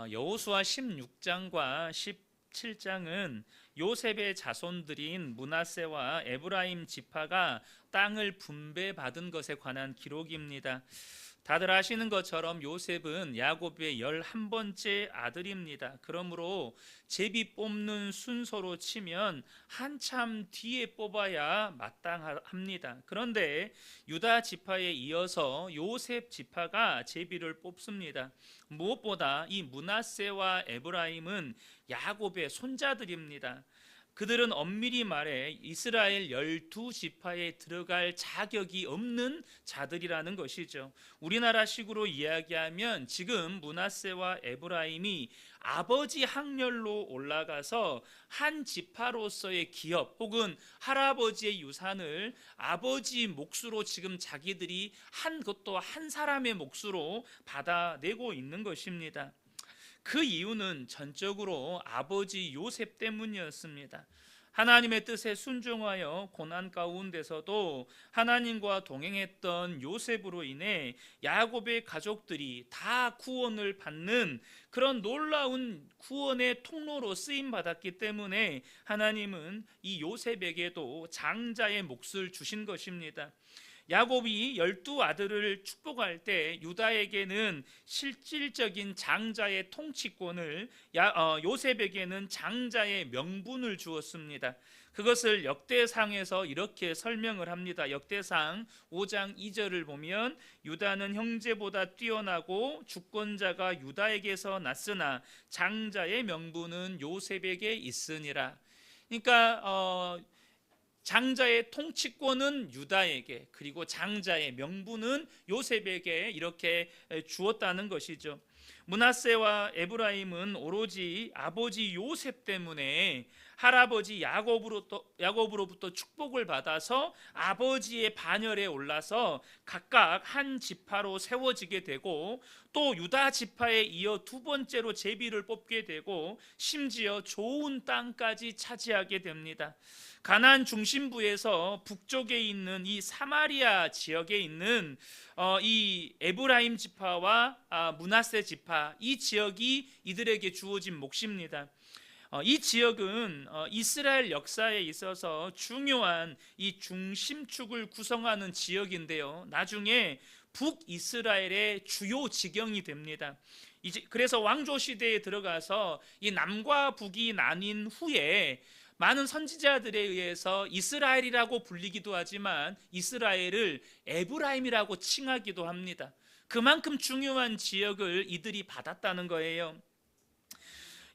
여호수아 16장과 17장은 요셉의 자손들인 므낫세와 에브라임 지파가 땅을 분배받은 것에 관한 기록입니다. 다들 아시는 것처럼 요셉은 야곱의 11번째 아들입니다. 그러므로 제비 뽑는 순서로 치면 한참 뒤에 뽑아야 마땅합니다. 그런데 유다 지파에 이어서 요셉 지파가 제비를 뽑습니다. 무엇보다 이 므낫세와 에브라임은 야곱의 손자들입니다. 그들은 엄밀히 말해 이스라엘 12지파에 들어갈 자격이 없는 자들이라는 것이죠. 우리나라식으로 이야기하면 지금 므낫세와 에브라임이 아버지 학렬로 올라가서 한 지파로서의 기업 혹은 할아버지의 유산을 아버지 몫으로 지금 자기들이 그것도 한 사람의 몫으로 받아내고 있는 것입니다. 그 이유는 전적으로 아버지 요셉 때문이었습니다. 하나님의 뜻에 순종하여 고난 가운데서도 하나님과 동행했던 요셉으로 인해 야곱의 가족들이 다 구원을 받는 그런 놀라운 구원의 통로로 쓰임 받았기 때문에 하나님은 이 요셉에게도 장자의 몫을 주신 것입니다. 야곱이 12아들을 축복할 때 유다에게는 실질적인 장자의 통치권을, 요셉에게는 장자의 명분을 주었습니다. 그것을 역대상에서 이렇게 설명을 합니다. 역대상 5장 2절을 보면 유다는 형제보다 뛰어나고 주권자가 유다에게서 났으나 장자의 명분은 요셉에게 있으니라. 그러니까 장자의 통치권은 유다에게, 그리고 장자의 명분은 요셉에게 이렇게 주었다는 것이죠. 므낫세와 에브라임은 오로지 아버지 요셉 때문에 할아버지 야곱으로부터 축복을 받아서 아버지의 반열에 올라서 각각 한 지파로 세워지게 되고, 또 유다 지파에 이어 두 번째로 제비를 뽑게 되고, 심지어 좋은 땅까지 차지하게 됩니다. 가나안 중심부에서 북쪽에 있는 이 사마리아 지역에 있는 이 에브라임 지파와 므낫세 지파, 이 지역이 이들에게 주어진 몫입니다. 이 지역은 이스라엘 역사에 있어서 중요한 이 중심축을 구성하는 지역인데요, 나중에 북이스라엘의 주요 지경이 됩니다. 그래서 왕조 시대에 들어가서 이 남과 북이 나뉜 후에 많은 선지자들에 의해서 이스라엘이라고 불리기도 하지만 이스라엘을 에브라임이라고 칭하기도 합니다. 그만큼 중요한 지역을 이들이 받았다는 거예요.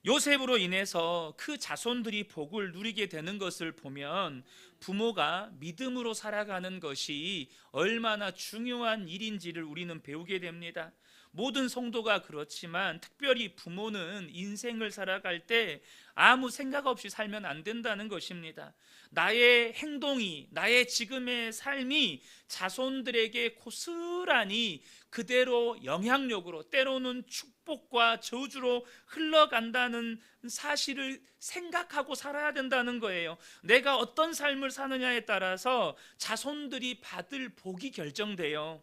요셉으로 인해서 그 자손들이 복을 누리게 되는 것을 보면 부모가 믿음으로 살아가는 것이 얼마나 중요한 일인지를 우리는 배우게 됩니다. 모든 성도가 그렇지만 특별히 부모는 인생을 살아갈 때 아무 생각 없이 살면 안 된다는 것입니다. 나의 행동이, 나의 지금의 삶이 자손들에게 고스란히 그대로 영향력으로, 때로는 축복과 저주로 흘러간다는 사실을 생각하고 살아야 된다는 거예요. 내가 어떤 삶을 사느냐에 따라서 자손들이 받을 복이 결정돼요.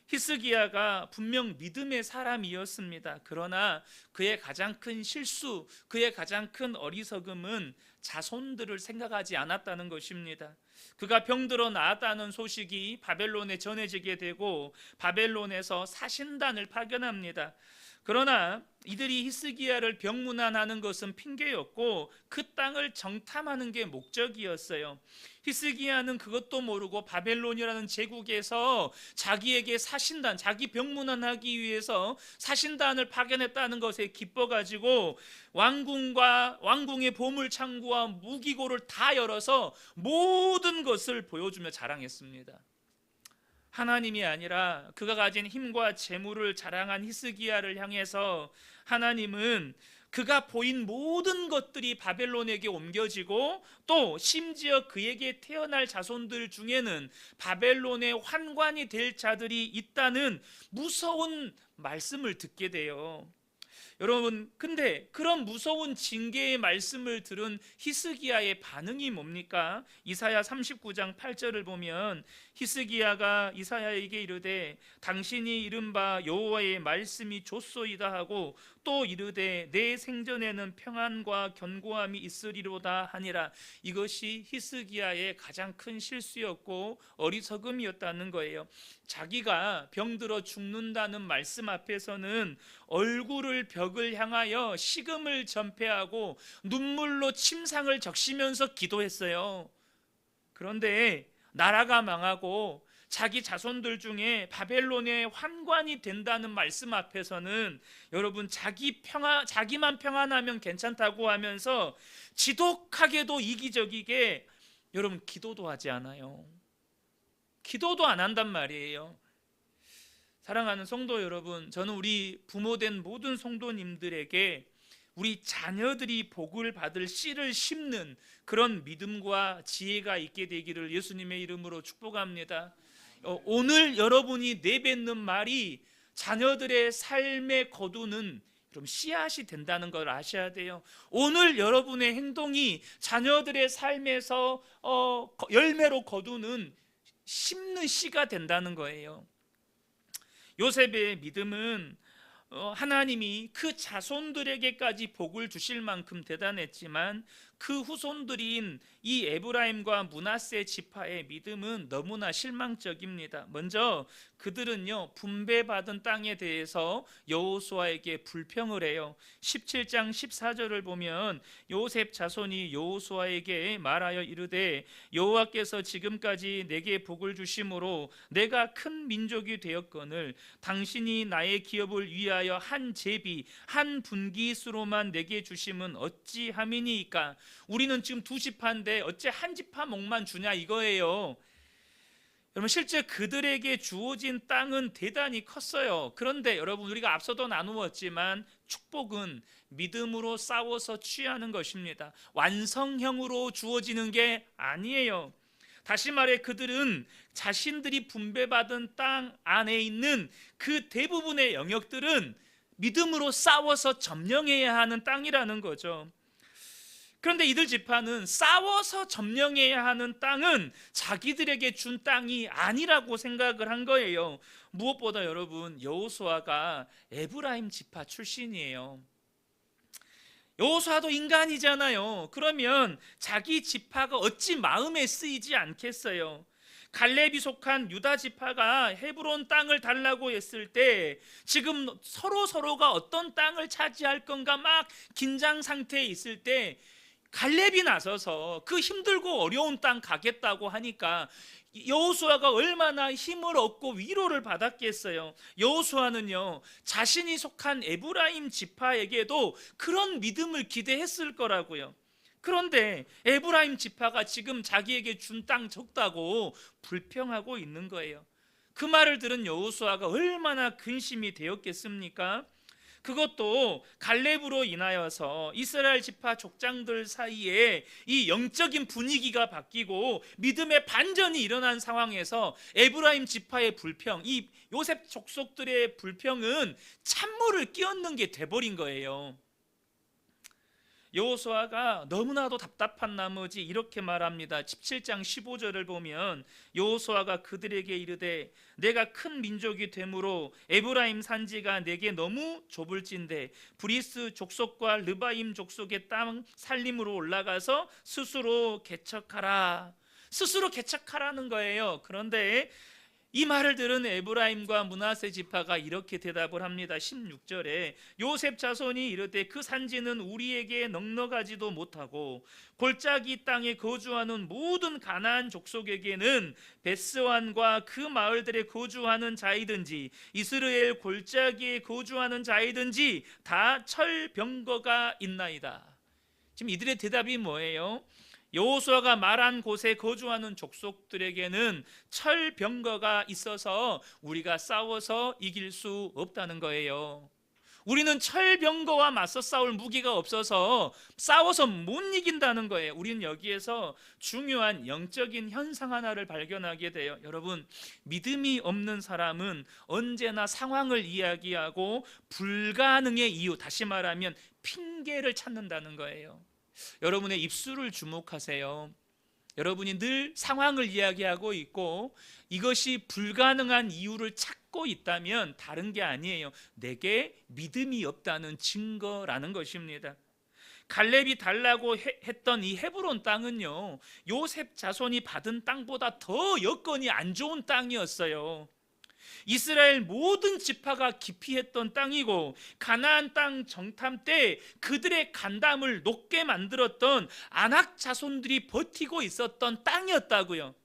히스기야가 분명 믿음의 사람이었습니다. 그러나 그의 가장 큰 실수, 그의 가장 큰 어리석음은 자손들을 생각하지 않았다는 것입니다. 그가 병들어 나았다는 소식이 바벨론에 전해지게 되고 바벨론에서 사신단을 파견합니다. 그러나 이들이 히스기야를 병문안하는 것은 핑계였고 그 땅을 정탐하는 게 목적이었어요. 히스기야는 그것도 모르고 바벨론이라는 제국에서 자기에게 사신단, 자기 병문안하기 위해서 사신단을 파견했다는 것에 기뻐가지고 왕궁의 보물창고와 무기고를 다 열어서 모든 것을 보여주며 자랑했습니다. 하나님이 아니라 그가 가진 힘과 재물을 자랑한 히스기야를 향해서 하나님은 그가 보인 모든 것들이 바벨론에게 옮겨지고 또 심지어 그에게 태어날 자손들 중에는 바벨론의 환관이 될 자들이 있다는 무서운 말씀을 듣게 돼요. 여러분, 근데 그런 무서운 징계의 말씀을 들은 히스기야의 반응이 뭡니까? 이사야 39장 8절을 보면 히스기야가 이사야에게 이르되 당신이 이른바 여호와의 말씀이 좋소이다 하고 또 이르되 내 생전에는 평안과 견고함이 있으리로다 하니라. 이것이 히스기야의 가장 큰 실수였고 어리석음이었다는 거예요. 자기가 병들어 죽는다는 말씀 앞에서는 얼굴을 벽을 향하여 식음을 전폐하고 눈물로 침상을 적시면서 기도했어요. 그런데 나라가 망하고 자기 자손들 중에 바벨론의 환관이 된다는 말씀 앞에서는 여러분 자기만 평안하면 괜찮다고 하면서 지독하게도 이기적이게 여러분 기도도 하지 않아요. 기도도 안 한단 말이에요. 사랑하는 성도 여러분, 저는 우리 부모된 모든 성도님들에게 우리 자녀들이 복을 받을 씨를 심는 그런 믿음과 지혜가 있게 되기를 예수님의 이름으로 축복합니다. 오늘 여러분이 내뱉는 말이 자녀들의 삶에 거두는 좀 씨앗이 된다는 걸 아셔야 돼요. 오늘 여러분의 행동이 자녀들의 삶에서 열매로 거두는 심는 씨가 된다는 거예요. 요셉의 믿음은 하나님이 그 자손들에게까지 복을 주실 만큼 대단했지만 그 후손들인 이 에브라임과 므낫세 지파의 믿음은 너무나 실망적입니다. 먼저 그들은요 분배받은 땅에 대해서 여호수아에게 불평을 해요. 17장 14절을 보면 요셉 자손이 여호수아에게 말하여 이르되 여호와께서 지금까지 내게 복을 주심으로 내가 큰 민족이 되었거늘 당신이 나의 기업을 위하여 한 제비 한 분깃으로만 내게 주심은 어찌함이니이까. 우리는 지금 두 지파인데 어째 한 지파 목만 주냐 이거예요. 여러분, 실제 그들에게 주어진 땅은 대단히 컸어요. 그런데 여러분, 우리가 앞서도 나누었지만 축복은 믿음으로 싸워서 취하는 것입니다. 완성형으로 주어지는 게 아니에요. 다시 말해 그들은 자신들이 분배받은 땅 안에 있는 그 대부분의 영역들은 믿음으로 싸워서 점령해야 하는 땅이라는 거죠. 그런데 이들 지파는 싸워서 점령해야 하는 땅은 자기들에게 준 땅이 아니라고 생각을 한 거예요. 무엇보다 여러분, 여호수아가 에브라임 지파 출신이에요. 여호수아도 인간이잖아요. 그러면 자기 지파가 어찌 마음에 쓰이지 않겠어요? 갈렙이 속한 유다 지파가 헤브론 땅을 달라고 했을 때 지금 서로가 어떤 땅을 차지할 건가 막 긴장 상태에 있을 때 갈렙이 나서서 그 힘들고 어려운 땅 가겠다고 하니까 여호수아가 얼마나 힘을 얻고 위로를 받았겠어요. 여호수아는요 자신이 속한 에브라임 지파에게도 그런 믿음을 기대했을 거라고요. 그런데 에브라임 지파가 지금 자기에게 준 땅 적다고 불평하고 있는 거예요. 그 말을 들은 여호수아가 얼마나 근심이 되었겠습니까? 그것도 갈렙으로 인하여서 이스라엘 지파 족장들 사이에 이 영적인 분위기가 바뀌고 믿음의 반전이 일어난 상황에서 에브라임 지파의 불평, 이 요셉 족속들의 불평은 찬물을 끼얹는 게 돼버린 거예요. 여호수아가 너무나도 답답한 나머지 이렇게 말합니다. 17장 15절을 보면 여호수아가 그들에게 이르되 내가 큰 민족이 되므로 에브라임 산지가 내게 너무 좁을진데 브리스 족속과 르바임 족속의 땅 살림으로 올라가서 스스로 개척하라. 스스로 개척하라는 거예요. 그런데 이 말을 들은 에브라임과 므낫세 지파가 이렇게 대답을 합니다. 16절에 요셉 자손이 이르되 그 산지는 우리에게 넉넉하지도 못하고 골짜기 땅에 거주하는 모든 가나안 족속에게는 베스완과 그 마을들에 거주하는 자이든지 이스라엘 골짜기에 거주하는 자이든지 다 철병거가 있나이다. 지금 이들의 대답이 뭐예요? 여호수아가 말한 곳에 거주하는 족속들에게는 철병거가 있어서 우리가 싸워서 이길 수 없다는 거예요. 우리는 철병거와 맞서 싸울 무기가 없어서 싸워서 못 이긴다는 거예요. 우리는 여기에서 중요한 영적인 현상 하나를 발견하게 돼요. 여러분, 믿음이 없는 사람은 언제나 상황을 이야기하고 불가능의 이유, 다시 말하면 핑계를 찾는다는 거예요. 여러분의 입술을 주목하세요. 여러분이 늘 상황을 이야기하고 있고 이것이 불가능한 이유를 찾고 있다면 다른 게 아니에요. 내게 믿음이 없다는 증거라는 것입니다. 갈렙이 달라고 했던 이 헤브론 땅은요, 요셉 자손이 받은 땅보다 더 여건이 안 좋은 땅이었어요. 이스라엘 모든 지파가 기피했던 땅이고 가나안 땅 정탐 때 그들의 간담을 높게 만들었던 아낙 자손들이 버티고 있었던 땅이었다고요.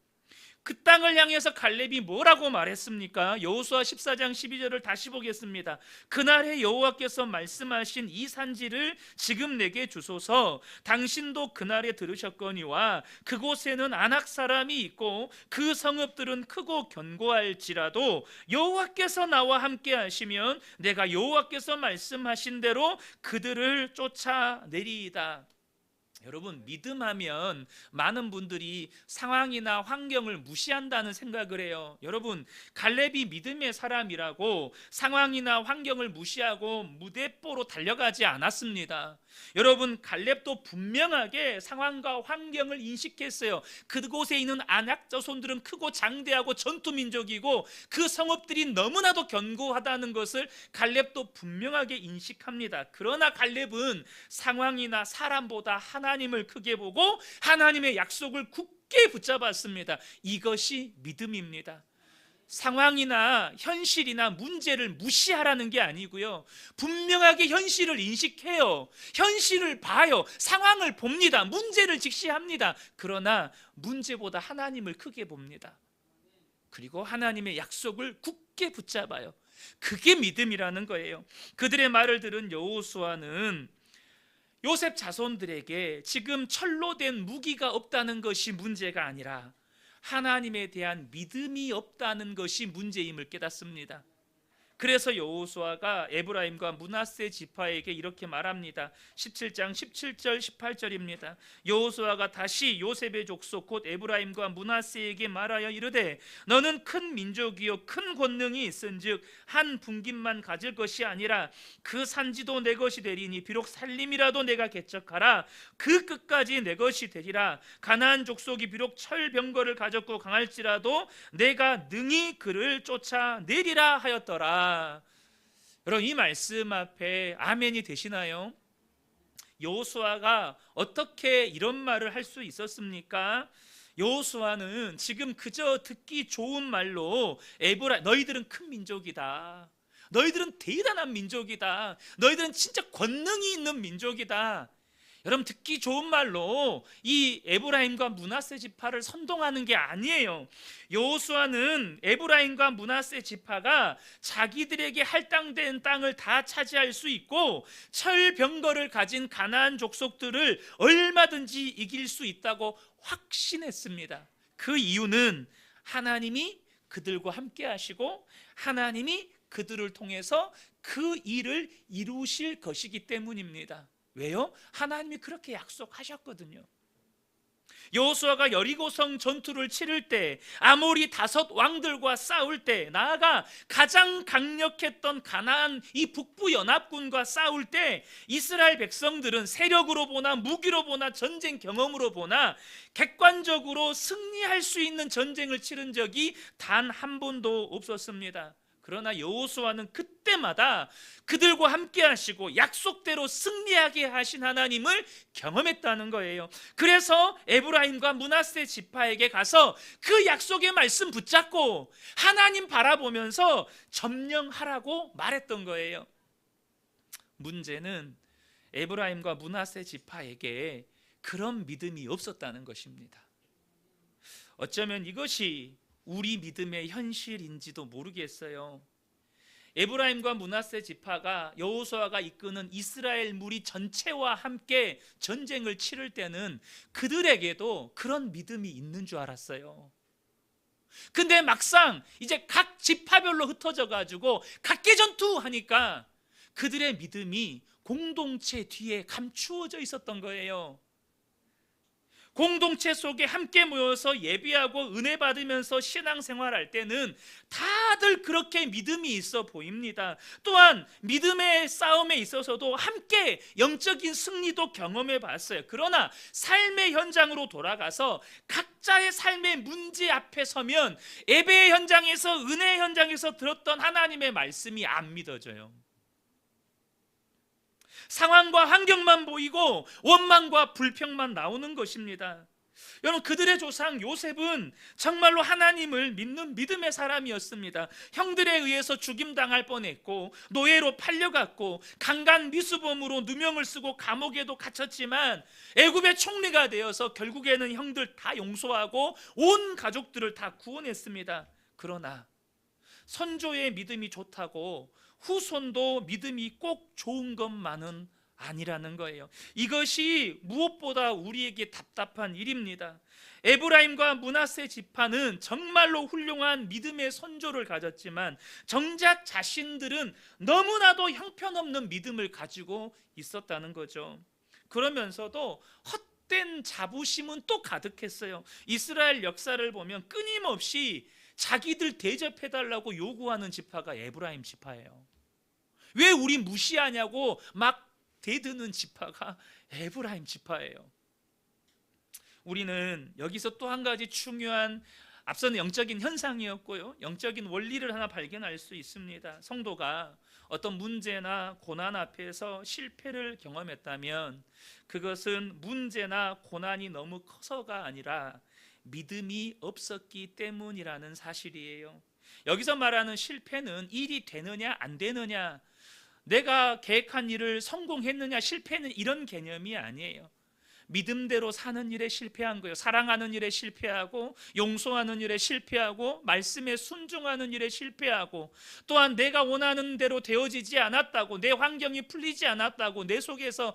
그 땅을 향해서 갈렙이 뭐라고 말했습니까? 여호수아 14장 12절을 다시 보겠습니다. 그날에 여호와께서 말씀하신 이 산지를 지금 내게 주소서. 당신도 그날에 들으셨거니와 그곳에는 아낙 사람이 있고 그 성읍들은 크고 견고할지라도 여호와께서 나와 함께 하시면 내가 여호와께서 말씀하신 대로 그들을 쫓아내리이다. 여러분, 믿음하면 많은 분들이 상황이나 환경을 무시한다는 생각을 해요. 여러분, 갈렙이 믿음의 사람이라고 상황이나 환경을 무시하고 무대뽀로 달려가지 않았습니다. 여러분, 갈렙도 분명하게 상황과 환경을 인식했어요. 그곳에 있는 아낙 자손들은 크고 장대하고 전투민족이고 그 성읍들이 너무나도 견고하다는 것을 갈렙도 분명하게 인식합니다. 그러나 갈렙은 상황이나 사람보다 하나님을 크게 보고 하나님의 약속을 굳게 붙잡았습니다. 이것이 믿음입니다. 상황이나 현실이나 문제를 무시하라는 게 아니고요, 분명하게 현실을 인식해요. 현실을 봐요. 상황을 봅니다. 문제를 직시합니다. 그러나 문제보다 하나님을 크게 봅니다. 그리고 하나님의 약속을 굳게 붙잡아요. 그게 믿음이라는 거예요. 그들의 말을 들은 여호수아는 요셉 자손들에게 지금 철로 된 무기가 없다는 것이 문제가 아니라 하나님에 대한 믿음이 없다는 것이 문제임을 깨닫습니다. 그래서 여호수아가 에브라임과 므낫세 지파에게 이렇게 말합니다. 17장 17절 18절입니다. 여호수아가 다시 요셉의 족속 곧 에브라임과 므낫세에게 말하여 이르되 너는 큰 민족이요 큰 권능이 있은즉 한 분깃만 가질 것이 아니라 그 산지도 내 것이 되리니 비록 살림이라도 내가 개척하라 그 끝까지 내 것이 되리라. 가나안 족속이 비록 철병거를 가졌고 강할지라도 내가 능히 그를 쫓아내리라 하였더라. 여러분, 이 말씀 앞에 아멘이 되시나요? 여호수아가 어떻게 이런 말을 할 수 있었습니까? 여호수아는 지금 그저 듣기 좋은 말로 너희들은 큰 민족이다, 너희들은 대단한 민족이다, 너희들은 진짜 권능이 있는 민족이다, 여러분, 듣기 좋은 말로 이 에브라임과 므낫세 지파를 선동하는 게 아니에요. 여호수아는 에브라임과 므낫세 지파가 자기들에게 할당된 땅을 다 차지할 수 있고 철병거를 가진 가나안 족속들을 얼마든지 이길 수 있다고 확신했습니다. 그 이유는 하나님이 그들과 함께 하시고 하나님이 그들을 통해서 그 일을 이루실 것이기 때문입니다. 왜요? 하나님이 그렇게 약속하셨거든요. 여호수아가 여리고성 전투를 치를 때 아모리 5 왕들과 싸울 때 나아가 가장 강력했던 가나안 이 북부 연합군과 싸울 때 이스라엘 백성들은 세력으로 보나 무기로 보나 전쟁 경험으로 보나 객관적으로 승리할 수 있는 전쟁을 치른 적이 단 한 번도 없었습니다. 그러나 여호수아는 그때마다 그들과 함께 하시고 약속대로 승리하게 하신 하나님을 경험했다는 거예요. 그래서 에브라임과 므낫세 지파에게 가서 그 약속의 말씀 붙잡고 하나님 바라보면서 점령하라고 말했던 거예요. 문제는 에브라임과 므낫세 지파에게 그런 믿음이 없었다는 것입니다. 어쩌면 이것이 우리 믿음의 현실인지도 모르겠어요. 에브라임과 므낫세 지파가 여호수아가 이끄는 이스라엘 무리 전체와 함께 전쟁을 치를 때는 그들에게도 그런 믿음이 있는 줄 알았어요. 근데 막상 이제 각 지파별로 흩어져 가지고 각계 전투하니까 그들의 믿음이 공동체 뒤에 감추어져 있었던 거예요. 공동체 속에 함께 모여서 예배하고 은혜 받으면서 신앙생활할 때는 다들 그렇게 믿음이 있어 보입니다. 또한 믿음의 싸움에 있어서도 함께 영적인 승리도 경험해 봤어요. 그러나 삶의 현장으로 돌아가서 각자의 삶의 문제 앞에 서면 예배의 현장에서, 은혜의 현장에서 들었던 하나님의 말씀이 안 믿어져요. 상황과 환경만 보이고 원망과 불평만 나오는 것입니다. 여러분, 그들의 조상 요셉은 정말로 하나님을 믿는 믿음의 사람이었습니다. 형들에 의해서 죽임당할 뻔했고 노예로 팔려갔고 강간 미수범으로 누명을 쓰고 감옥에도 갇혔지만 애굽의 총리가 되어서 결국에는 형들 다 용서하고 온 가족들을 다 구원했습니다. 그러나 선조의 믿음이 좋다고 후손도 믿음이 꼭 좋은 것만은 아니라는 거예요. 이것이 무엇보다 우리에게 답답한 일입니다. 에브라임과 므낫세 지파는 정말로 훌륭한 믿음의 선조를 가졌지만 정작 자신들은 너무나도 형편없는 믿음을 가지고 있었다는 거죠. 그러면서도 헛된 자부심은 또 가득했어요. 이스라엘 역사를 보면 끊임없이 자기들 대접해달라고 요구하는 지파가 에브라임 지파예요. 왜 우리 무시하냐고 막 대드는 지파가 에브라임 지파예요. 우리는 여기서 또 한 가지 중요한, 앞서는 영적인 현상이었고요, 영적인 원리를 하나 발견할 수 있습니다. 성도가 어떤 문제나 고난 앞에서 실패를 경험했다면 그것은 문제나 고난이 너무 커서가 아니라 믿음이 없었기 때문이라는 사실이에요. 여기서 말하는 실패는 일이 되느냐 안 되느냐, 내가 계획한 일을 성공했느냐 실패는 이런 개념이 아니에요. 믿음대로 사는 일에 실패한 거예요. 사랑하는 일에 실패하고, 용서하는 일에 실패하고, 말씀에 순종하는 일에 실패하고, 또한 내가 원하는 대로 되어지지 않았다고, 내 환경이 풀리지 않았다고, 내 속에서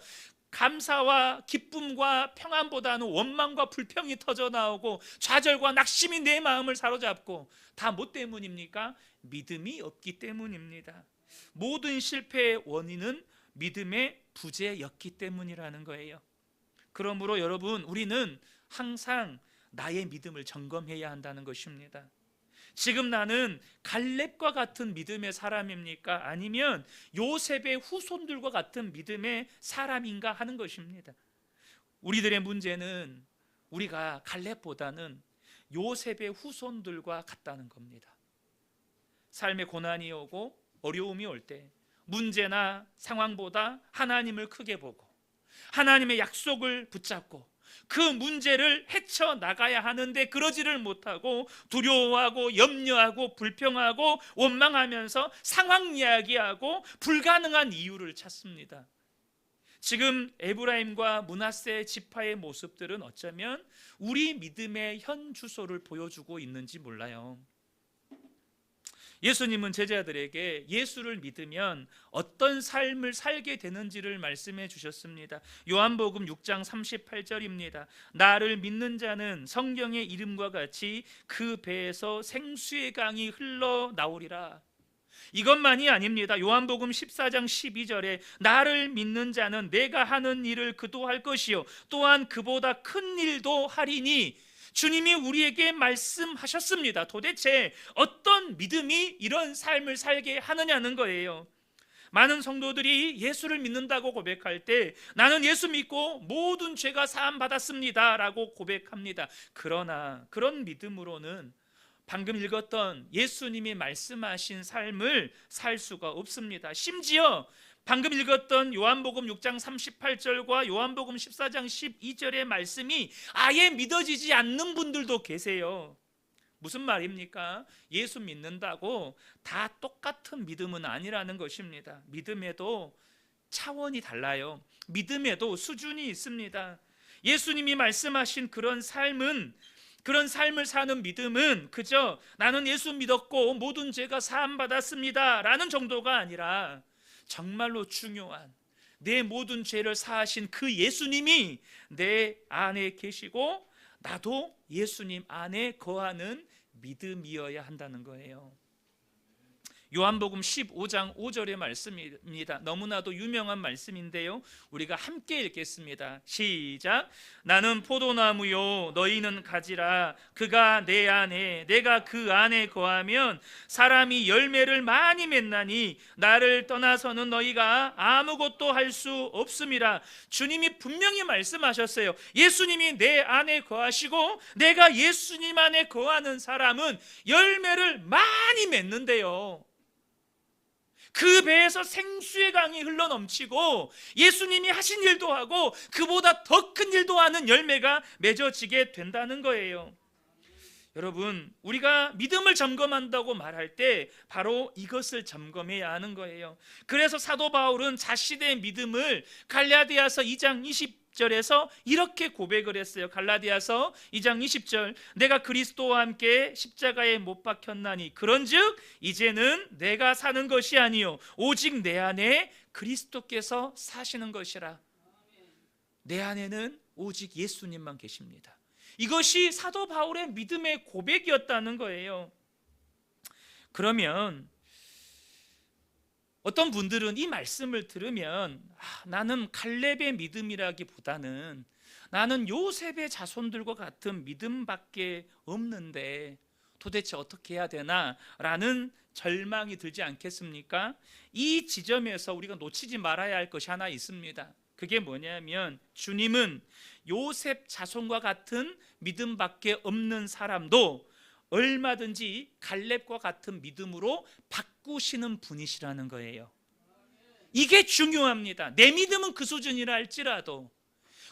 감사와 기쁨과 평안보다는 원망과 불평이 터져 나오고 좌절과 낙심이 내 마음을 사로잡고, 다 뭐 때문입니까? 믿음이 없기 때문입니다. 모든 실패의 원인은 믿음의 부재였기 때문이라는 거예요. 그러므로 여러분, 우리는 항상 나의 믿음을 점검해야 한다는 것입니다. 지금 나는 갈렙과 같은 믿음의 사람입니까? 아니면 요셉의 후손들과 같은 믿음의 사람인가 하는 것입니다. 우리들의 문제는 우리가 갈렙보다는 요셉의 후손들과 같다는 겁니다. 삶의 고난이 오고 어려움이 올 때 문제나 상황보다 하나님을 크게 보고 하나님의 약속을 붙잡고 그 문제를 헤쳐나가야 하는데 그러지를 못하고 두려워하고 염려하고 불평하고 원망하면서 상황 이야기하고 불가능한 이유를 찾습니다. 지금 에브라임과 므낫세 지파의 모습들은 어쩌면 우리 믿음의 현 주소를 보여주고 있는지 몰라요. 예수님은 제자들에게 예수를 믿으면 어떤 삶을 살게 되는지를 말씀해 주셨습니다. 요한복음 6장 38절입니다. 나를 믿는 자는 성경의 이름과 같이 그 배에서 생수의 강이 흘러나오리라. 이것만이 아닙니다. 요한복음 14장 12절에 나를 믿는 자는 내가 하는 일을 그도 할 것이요 또한 그보다 큰 일도 하리니, 주님이 우리에게 말씀하셨습니다. 도대체 어떤 믿음이 이런 삶을 살게 하느냐는 거예요. 많은 성도들이 예수를 믿는다고 고백할 때 나는 예수 믿고 모든 죄가 사함 받았습니다 라고 고백합니다. 그러나 그런 믿음으로는 방금 읽었던 예수님이 말씀하신 삶을 살 수가 없습니다. 심지어 방금 읽었던 요한복음 6장 38절과 요한복음 14장 12절의 말씀이 아예 믿어지지 않는 분들도 계세요. 무슨 말입니까? 예수 믿는다고 다 똑같은 믿음은 아니라는 것입니다. 믿음에도 차원이 달라요. 믿음에도 수준이 있습니다. 예수님이 말씀하신 그런 삶을 사는 믿음은 그저 나는 예수 믿었고 모든 죄가 사함 받았습니다 라는 정도가 아니라 정말로 중요한, 내 모든 죄를 사하신 그 예수님이 내 안에 계시고 나도 예수님 안에 거하는 믿음이어야 한다는 거예요. 요한복음 15장 5절의 말씀입니다. 너무나도 유명한 말씀인데요, 우리가 함께 읽겠습니다. 시작. 나는 포도나무요 너희는 가지라. 그가 내 안에 내가 그 안에 거하면 사람이 열매를 많이 맺나니 나를 떠나서는 너희가 아무것도 할 수 없음이라. 주님이 분명히 말씀하셨어요. 예수님이 내 안에 거하시고 내가 예수님 안에 거하는 사람은 열매를 많이 맺는데요, 그 배에서 생수의 강이 흘러넘치고 예수님이 하신 일도 하고 그보다 더 큰 일도 하는 열매가 맺어지게 된다는 거예요. 여러분, 우리가 믿음을 점검한다고 말할 때 바로 이것을 점검해야 하는 거예요. 그래서 사도 바울은 자신의 믿음을 갈라디아서 2장 20절에서 이렇게 고백을 했어요. 갈라디아서 2장 20절. 내가 그리스도와 함께 십자가에 못 박혔나니 그런즉 이제는 내가 사는 것이 아니요 오직 내 안에 그리스도께서 사시는 것이라. 내 안에는 오직 예수님만 계십니다. 이것이 사도 바울의 믿음의 고백이었다는 거예요. 그러면 어떤 분들은 이 말씀을 들으면 나는 갈렙의 믿음이라기보다는 나는 요셉의 자손들과 같은 믿음밖에 없는데 도대체 어떻게 해야 되나 라는 절망이 들지 않겠습니까? 이 지점에서 우리가 놓치지 말아야 할 것이 하나 있습니다. 그게 뭐냐면 주님은 요셉 자손과 같은 믿음밖에 없는 사람도 얼마든지 갈렙과 같은 믿음으로 바꾸시는 분이시라는 거예요. 이게 중요합니다. 내 믿음은 그 수준이라 할지라도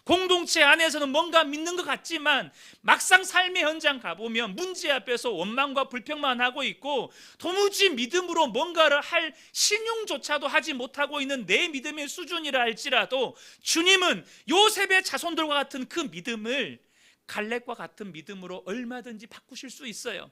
공동체 안에서는 뭔가 믿는 것 같지만 막상 삶의 현장 가보면 문제 앞에서 원망과 불평만 하고 있고 도무지 믿음으로 뭔가를 할 신용조차도 하지 못하고 있는 내 믿음의 수준이라 할지라도 주님은 요셉의 자손들과 같은 그 믿음을 갈렙과 같은 믿음으로 얼마든지 바꾸실 수 있어요.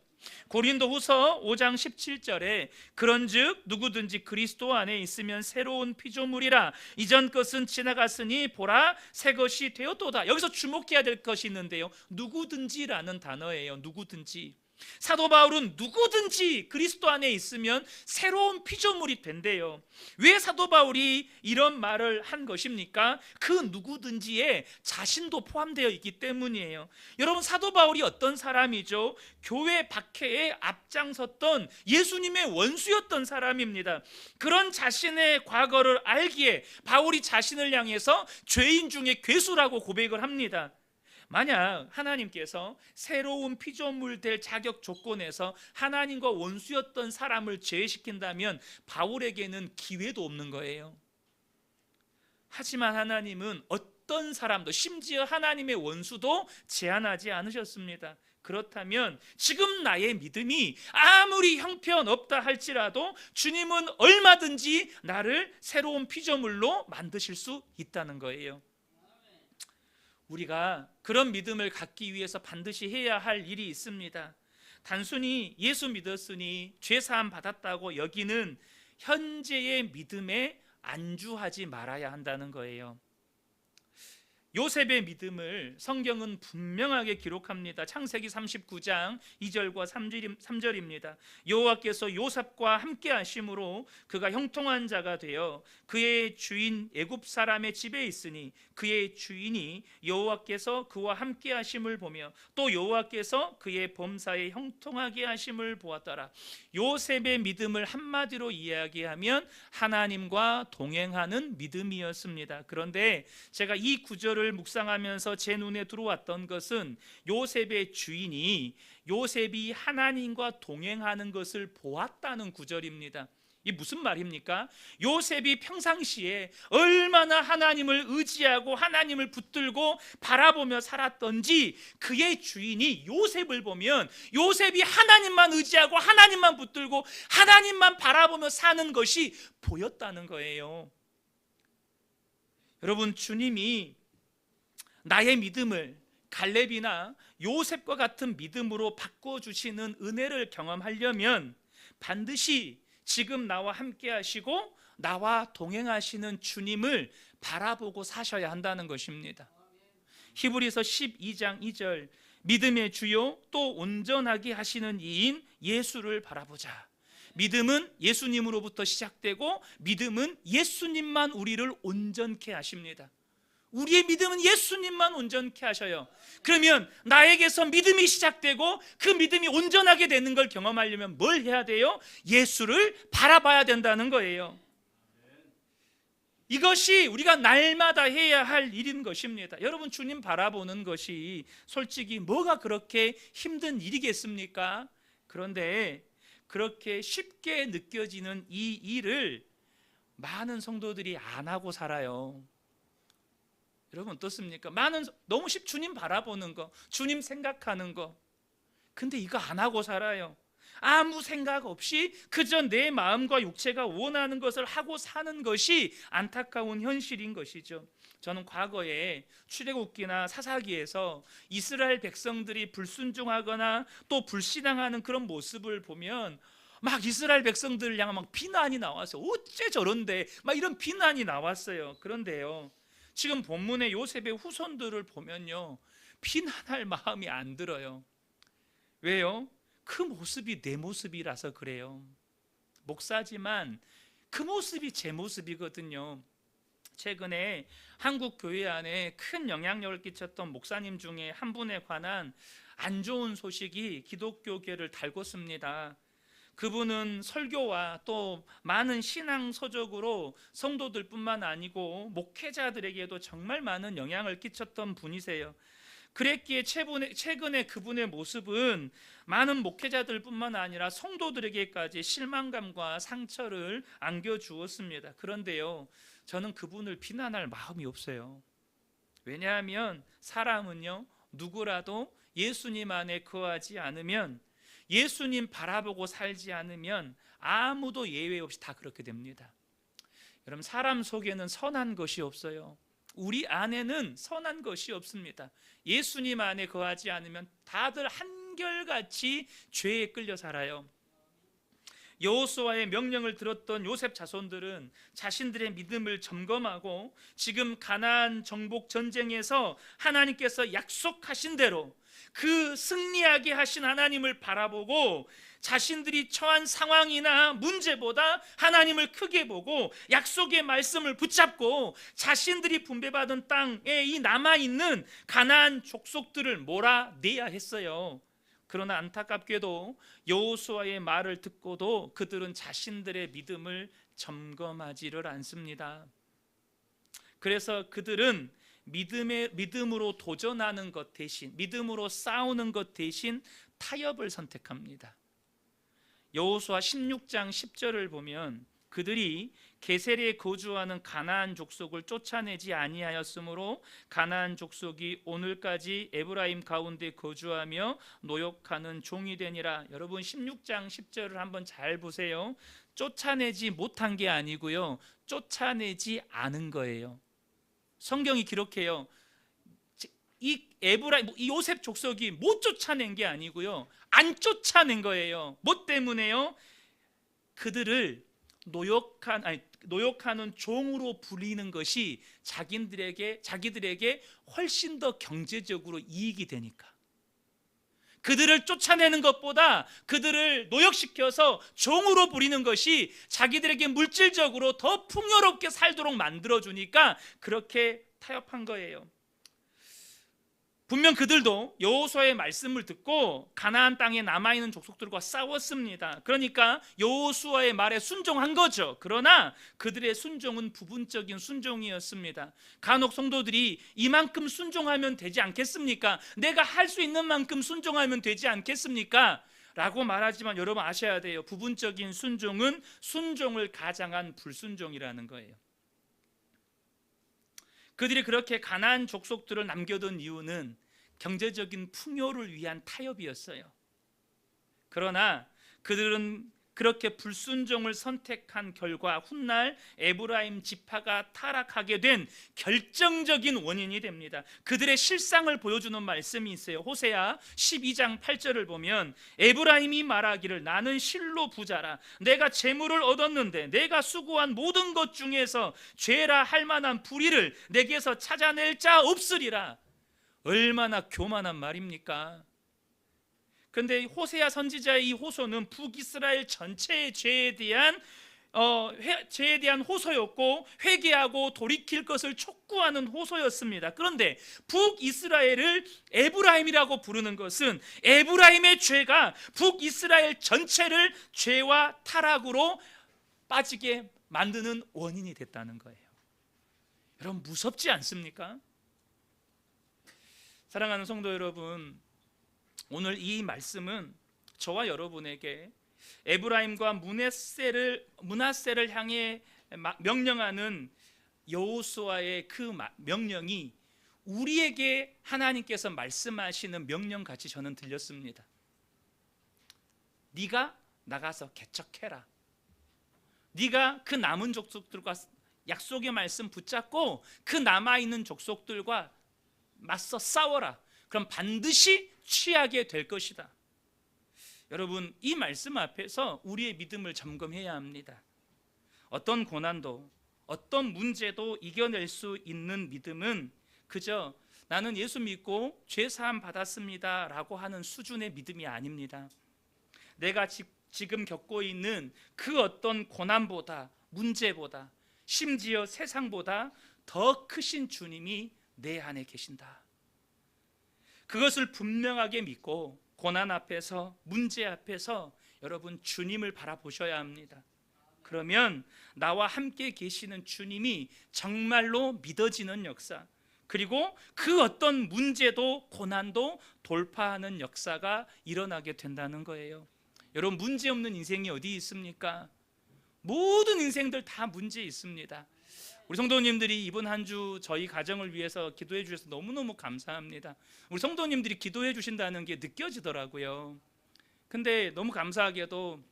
고린도후서 5장 17절에 그런즉 누구든지 그리스도 안에 있으면 새로운 피조물이라. 이전 것은 지나갔으니 보라 새 것이 되었도다. 여기서 주목해야 될 것이 있는데요, 누구든지라는 단어예요. 누구든지. 사도 바울은 누구든지 그리스도 안에 있으면 새로운 피조물이 된대요. 왜 사도 바울이 이런 말을 한 것입니까? 그 누구든지에 자신도 포함되어 있기 때문이에요. 여러분, 사도 바울이 어떤 사람이죠? 교회 박해에 앞장섰던 예수님의 원수였던 사람입니다. 그런 자신의 과거를 알기에 바울이 자신을 향해서 죄인 중에 괴수라고 고백을 합니다. 만약 하나님께서 새로운 피조물 될 자격 조건에서 하나님과 원수였던 사람을 제외시킨다면 바울에게는 기회도 없는 거예요. 하지만 하나님은 어떤 사람도, 심지어 하나님의 원수도 제한하지 않으셨습니다. 그렇다면 지금 나의 믿음이 아무리 형편없다 할지라도 주님은 얼마든지 나를 새로운 피조물로 만드실 수 있다는 거예요. 우리가 그런 믿음을 갖기 위해서 반드시 해야 할 일이 있습니다. 단순히 예수 믿었으니 죄사함 받았다고 여기는 현재의 믿음에 안주하지 말아야 한다는 거예요. 요셉의 믿음을 성경은 분명하게 기록합니다. 창세기 39장 2절과 3절입니다. 여호와께서 요셉과 함께 하심으로 그가 형통한 자가 되어 그의 주인 애굽 사람의 집에 있으니 그의 주인이 여호와께서 그와 함께 하심을 보며 또 여호와께서 그의 범사에 형통하게 하심을 보았더라. 요셉의 믿음을 한마디로 이야기하면 하나님과 동행하는 믿음이었습니다. 그런데 제가 이 구절을 묵상하면서 제 눈에 들어왔던 것은 요셉의 주인이 요셉이 하나님과 동행하는 것을 보았다는 구절입니다. 이 무슨 말입니까? 요셉이 평상시에 얼마나 하나님을 의지하고 하나님을 붙들고 바라보며 살았던지 그의 주인이 요셉을 보면 요셉이 하나님만 의지하고 하나님만 붙들고 하나님만 바라보며 사는 것이 보였다는 거예요. 여러분, 주님이 나의 믿음을 갈렙이나 요셉과 같은 믿음으로 바꿔주시는 은혜를 경험하려면 반드시 지금 나와 함께 하시고 나와 동행하시는 주님을 바라보고 사셔야 한다는 것입니다. 히브리서 12장 2절 믿음의 주요 또 온전하게 하시는 이인 예수를 바라보자. 믿음은 예수님으로부터 시작되고 믿음은 예수님만 우리를 온전케 하십니다. 우리의 믿음은 예수님만 온전케 하셔요. 그러면 나에게서 믿음이 시작되고 그 믿음이 온전하게 되는 걸 경험하려면 뭘 해야 돼요? 예수를 바라봐야 된다는 거예요. 이것이 우리가 날마다 해야 할 일인 것입니다. 여러분, 주님 바라보는 것이 솔직히 뭐가 그렇게 힘든 일이겠습니까? 그런데 그렇게 쉽게 느껴지는 이 일을 많은 성도들이 안 하고 살아요. 여러분 어떻습니까? 너무 주님 바라보는 거, 주님 생각하는 거, 근데 이거 안 하고 살아요. 아무 생각 없이 그저 내 마음과 육체가 원하는 것을 하고 사는 것이 안타까운 현실인 것이죠. 저는 과거에 출애굽기나 사사기에서 이스라엘 백성들이 불순종하거나 또 불신앙하는 그런 모습을 보면 막 이스라엘 백성들을 향해 막 비난이 나왔어요. 어째 저런데 막 이런 비난이 나왔어요. 그런데요, 지금 본문의 요셉의 후손들을 보면요, 비난할 마음이 안 들어요. 왜요? 그 모습이 내 모습이라서 그래요. 목사지만 그 모습이 제 모습이거든요. 최근에 한국 교회 안에 큰 영향력을 끼쳤던 목사님 중에 한 분에 관한 안 좋은 소식이 기독교계를 달궜습니다. 그분은 설교와 또 많은 신앙 서적으로 성도들뿐만 아니고 목회자들에게도 정말 많은 영향을 끼쳤던 분이세요. 그랬기에 최근에 그분의 모습은 많은 목회자들뿐만 아니라 성도들에게까지 실망감과 상처를 안겨주었습니다. 그런데요, 저는 그분을 비난할 마음이 없어요. 왜냐하면 사람은요, 누구라도 예수님 안에 거하지 않으면, 예수님 바라보고 살지 않으면 아무도 예외 없이 다 그렇게 됩니다. 여러분, 사람 속에는 선한 것이 없어요. 우리 안에는 선한 것이 없습니다. 예수님 안에 거하지 않으면 다들 한결같이 죄에 끌려 살아요. 여호수아의 명령을 들었던 요셉 자손들은 자신들의 믿음을 점검하고 지금 가나안 정복 전쟁에서 하나님께서 약속하신 대로 그 승리하게 하신 하나님을 바라보고 자신들이 처한 상황이나 문제보다 하나님을 크게 보고 약속의 말씀을 붙잡고 자신들이 분배받은 땅에 이 남아있는 가나안 족속들을 몰아내야 했어요. 그러나 안타깝게도 여호수아의 말을 듣고도 그들은 자신들의 믿음을 점검하지를 않습니다. 그래서 그들은 믿음으로 도전하는 것 대신, 믿음으로 싸우는 것 대신 타협을 선택합니다. 여호수아 16장 10절을 보면 그들이 게셀에 거주하는 가나안 족속을 쫓아내지 아니하였으므로 가나안 족속이 오늘까지 에브라임 가운데 거주하며 노역하는 종이 되니라. 여러분, 16장 10절을 한번 잘 보세요. 쫓아내지 못한 게 아니고요, 쫓아내지 않은 거예요. 성경이 기록해요. 이 요셉 족속이 못 쫓아낸 게 아니고요, 안 쫓아낸 거예요. 뭐 때문에요? 그들을 노역하는 종으로 불리는 것이 자기들에게 훨씬 더 경제적으로 이익이 되니까. 그들을 쫓아내는 것보다 그들을 노역시켜서 종으로 부리는 것이 자기들에게 물질적으로 더 풍요롭게 살도록 만들어주니까 그렇게 타협한 거예요. 분명 그들도 여호수아의 말씀을 듣고 가나안 땅에 남아있는 족속들과 싸웠습니다. 그러니까 여호수아의 말에 순종한 거죠. 그러나 그들의 순종은 부분적인 순종이었습니다. 간혹 성도들이 이만큼 순종하면 되지 않겠습니까? 내가 할 수 있는 만큼 순종하면 되지 않겠습니까? 라고 말하지만 여러분 아셔야 돼요. 부분적인 순종은 순종을 가장한 불순종이라는 거예요. 그들이 그렇게 가나안 족속들을 남겨둔 이유는 경제적인 풍요를 위한 타협이었어요. 그러나 그들은 그렇게 불순종을 선택한 결과 훗날 에브라임 지파가 타락하게 된 결정적인 원인이 됩니다. 그들의 실상을 보여주는 말씀이 있어요. 호세아 12장 8절을 보면 에브라임이 말하기를 나는 실로 부자라 내가 재물을 얻었는데 내가 수고한 모든 것 중에서 죄라 할 만한 불의를 내게서 찾아낼 자 없으리라. 얼마나 교만한 말입니까? 그런데 호세아 선지자의 이 호소는 북이스라엘 전체의 죄에 대한 호소였고, 회개하고 돌이킬 것을 촉구하는 호소였습니다. 그런데 북이스라엘을 에브라임이라고 부르는 것은 에브라임의 죄가 북이스라엘 전체를 죄와 타락으로 빠지게 만드는 원인이 됐다는 거예요. 여러분, 무섭지 않습니까? 사랑하는 성도 여러분, 오늘 이 말씀은 저와 여러분에게 에브라임과 므낫세를 향해 명령하는 여호수아의 그 명령이 우리에게 하나님께서 말씀하시는 명령같이 저는 들렸습니다. 네가 나가서 개척해라. 네가 그 남은 족속들과 약속의 말씀 붙잡고 그 남아있는 족속들과 맞서 싸워라. 그럼 반드시 취하게 될 것이다. 여러분, 이 말씀 앞에서 우리의 믿음을 점검해야 합니다. 어떤 고난도, 어떤 문제도 이겨낼 수 있는 믿음은 그저 나는 예수 믿고 죄 사함 받았습니다 라고 하는 수준의 믿음이 아닙니다. 내가 지금 겪고 있는 그 어떤 고난보다, 문제보다, 심지어 세상보다 더 크신 주님이 내 안에 계신다. 그것을 분명하게 믿고 고난 앞에서, 문제 앞에서 여러분 주님을 바라보셔야 합니다. 그러면 나와 함께 계시는 주님이 정말로 믿어지는 역사, 그리고 그 어떤 문제도 고난도 돌파하는 역사가 일어나게 된다는 거예요. 여러분, 문제 없는 인생이 어디 있습니까? 모든 인생들 다 문제 있습니다. 우리 성도님들이 이번 한 주 저희 가정을 위해서 기도해 주셔서 너무너무 감사합니다. 우리 성도님들이 기도해 주신다는 게 느껴지더라고요. 근데 너무 감사하게도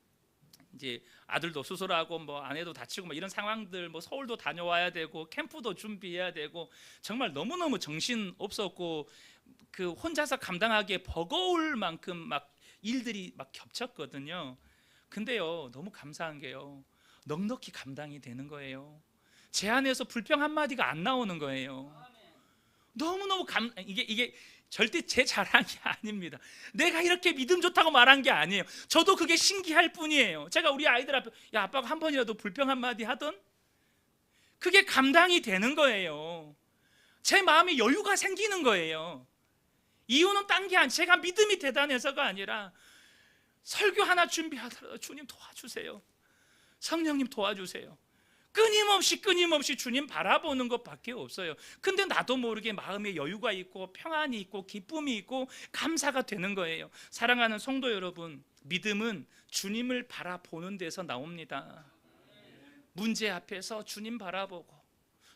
이제 아들도 수술하고 뭐 아내도 다치고 뭐 이런 상황들, 뭐 서울도 다녀와야 되고 캠프도 준비해야 되고 정말 너무너무 정신 없었고 그 혼자서 감당하기에 버거울 만큼 막 일들이 막 겹쳤거든요. 근데요, 너무 감사한 게요, 넉넉히 감당이 되는 거예요. 제 안에서 불평 한마디가 안 나오는 거예요. 너무너무 이게 절대 제 자랑이 아닙니다. 내가 이렇게 믿음 좋다고 말한 게 아니에요. 저도 그게 신기할 뿐이에요. 제가 우리 아이들 앞에 야, 아빠가 한 번이라도 불평 한마디 하던 그게 감당이 되는 거예요. 제 마음에 여유가 생기는 거예요. 이유는 딴 게 아니라 제가 믿음이 대단해서가 아니라 설교 하나 준비하더라도 주님 도와주세요, 성령님 도와주세요, 끊임없이 주님 바라보는 것밖에 없어요. 근데 나도 모르게 마음에 여유가 있고 평안이 있고 기쁨이 있고 감사가 되는 거예요. 사랑하는 성도 여러분, 믿음은 주님을 바라보는 데서 나옵니다. 문제 앞에서 주님 바라보고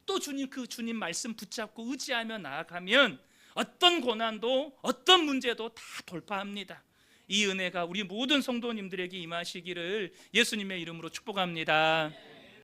또 그 주님 말씀 붙잡고 의지하며 나아가면 어떤 고난도 어떤 문제도 다 돌파합니다. 이 은혜가 우리 모든 성도님들에게 임하시기를 예수님의 이름으로 축복합니다.